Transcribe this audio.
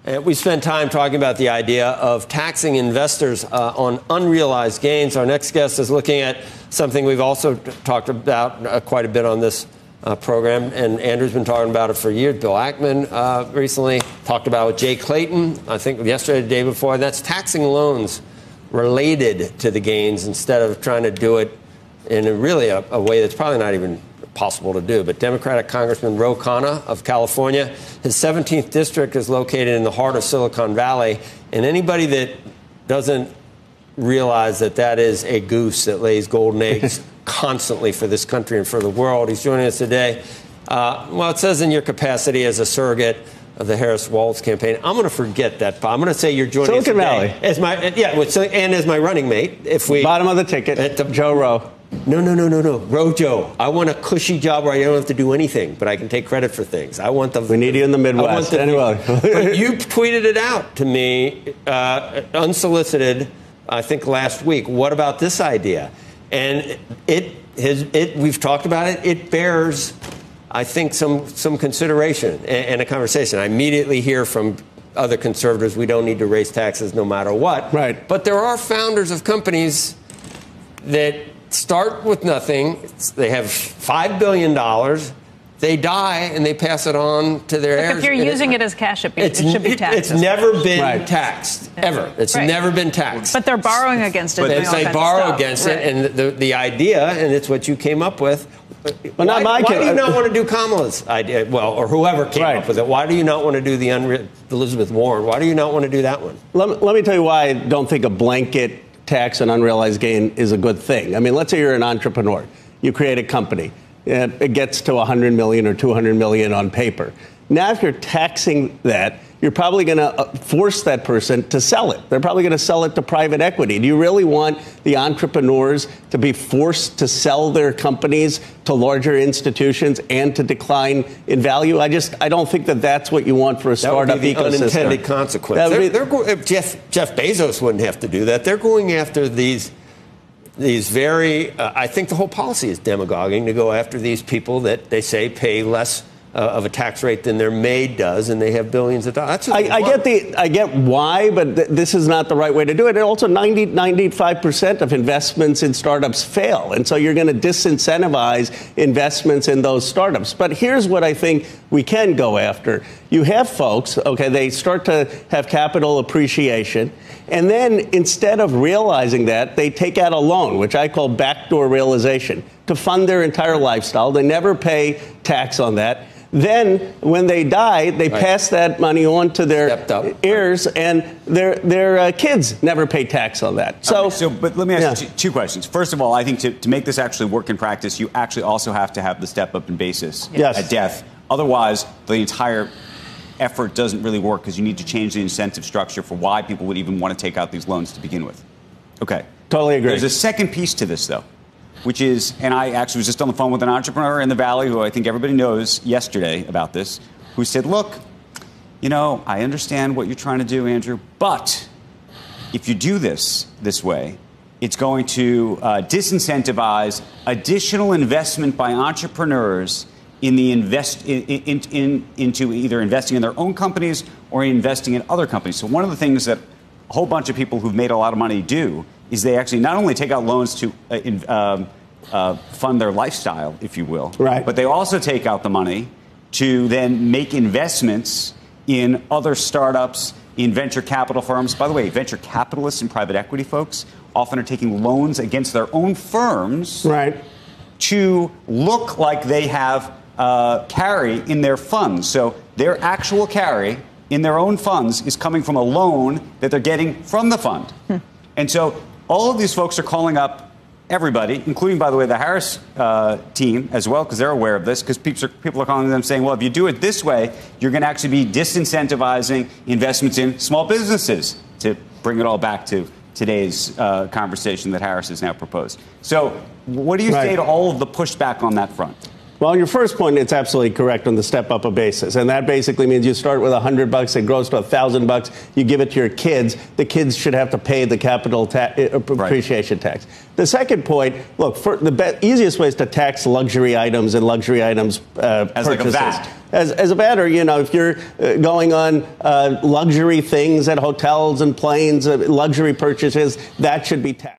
We spent time talking about the idea of taxing investors on unrealized gains. Our next guest is looking at something we've also talked about quite a bit on this program, and Andrew's been talking about it for years. Bill Ackman recently talked about it with Jay Clayton, I think yesterday, the day before. And that's taxing loans related to the gains instead of trying to do it in a way that's probably not even possible to do. But Democratic Congressman Khanna of California, his 17th district is located in the heart of Silicon Valley. And anybody that doesn't realize that that is a goose that lays golden eggs constantly for this country and for the world. He's joining us today. Well, it says in your capacity as a surrogate of the Harris-Walz campaign. I'm going to forget that. I'm going to say you're joining Silicon us today Valley. as my and as my running mate. If we bottom of the ticket, Joe Rowe. No. Roe Joe. I want a cushy job where I don't have to do anything, but I can take credit for things. I want the. We need you in the Midwest. Anyway. But you tweeted it out to me, unsolicited, I think last week. What about this idea? And we've talked about it. It bears, I think, some consideration and a conversation. I immediately hear from other conservatives, we don't need to raise taxes no matter what. Right. But there are founders of companies that start with nothing. They have $5 billion. They die and they pass it on to their heirs. If you're using it as cash, it should be taxed. It's never been taxed, ever. It's never been taxed. But they're borrowing against it. But they borrow against it, and the idea, and it's what you came up with. Well, why do you not want to do Kamala's idea? Well, or whoever came up with it. Why do you not want to do the Elizabeth Warren? Why do you not want to do that one? Let me tell you why I don't think a blanket tax on unrealized gain is a good thing. I mean, let's say you're an entrepreneur. You create a company. It gets to 100 million or 200 million on paper. Now, if you're taxing that, you're probably going to force that person to sell it. They're probably going to sell it to private equity. Do you really want the entrepreneurs to be forced to sell their companies to larger institutions and to decline in value? I don't think that that's what you want for a startup ecosystem. Unintended consequence. Jeff Bezos wouldn't have to do that. They're going after these very, I think the whole policy is demagoguing to go after these people that they say pay less of a tax rate than their maid does, and they have billions of dollars. I get why, but this is not the right way to do it. And also, 95% of investments in startups fail, and so you're going to disincentivize investments in those startups. But here's what I think we can go after. You have folks, they start to have capital appreciation, and then instead of realizing that, they take out a loan, which I call backdoor realization, to fund their entire lifestyle. They never pay tax on that. Then, when they die, they pass that money on to their heirs, and their kids never pay tax on that. But let me ask you two questions. First of all, I think to make this actually work in practice, you actually also have to have the step up in basis at death. Otherwise, the entire effort doesn't really work because you need to change the incentive structure for why people would even want to take out these loans to begin with. Okay. Totally agree. There's a second piece to this, though, which is, and I actually was just on the phone with an entrepreneur in the Valley who I think everybody knows yesterday about this, who said, look, I understand what you're trying to do, Andrew, but if you do this way, it's going to disincentivize additional investment by entrepreneurs in the into either investing in their own companies or investing in other companies. So one of the things that a whole bunch of people who've made a lot of money do is they actually not only take out loans to fund their lifestyle, if you will, but they also take out the money to then make investments in other startups, in venture capital firms. By the way, venture capitalists and private equity folks often are taking loans against their own firms to look like they have carry in their funds. So their actual carry in their own funds is coming from a loan that they're getting from the fund. And so all of these folks are calling up everybody, including, by the way, the Harris team as well, because they're aware of this, because people are calling them saying, well, if you do it this way, you're going to actually be disincentivizing investments in small businesses, to bring it all back to today's conversation that Harris has now proposed. So what do you say to all of the pushback on that front? Well, on your first point, it's absolutely correct on the step-up basis. And that basically means you start with $100, it grows to $1,000, you give it to your kids. The kids should have to pay the capital appreciation tax. The second point, look, the easiest way is to tax luxury items and luxury items as purchases. Like a VAT. As a VAT, or, if you're going on luxury things at hotels and planes, luxury purchases, that should be taxed.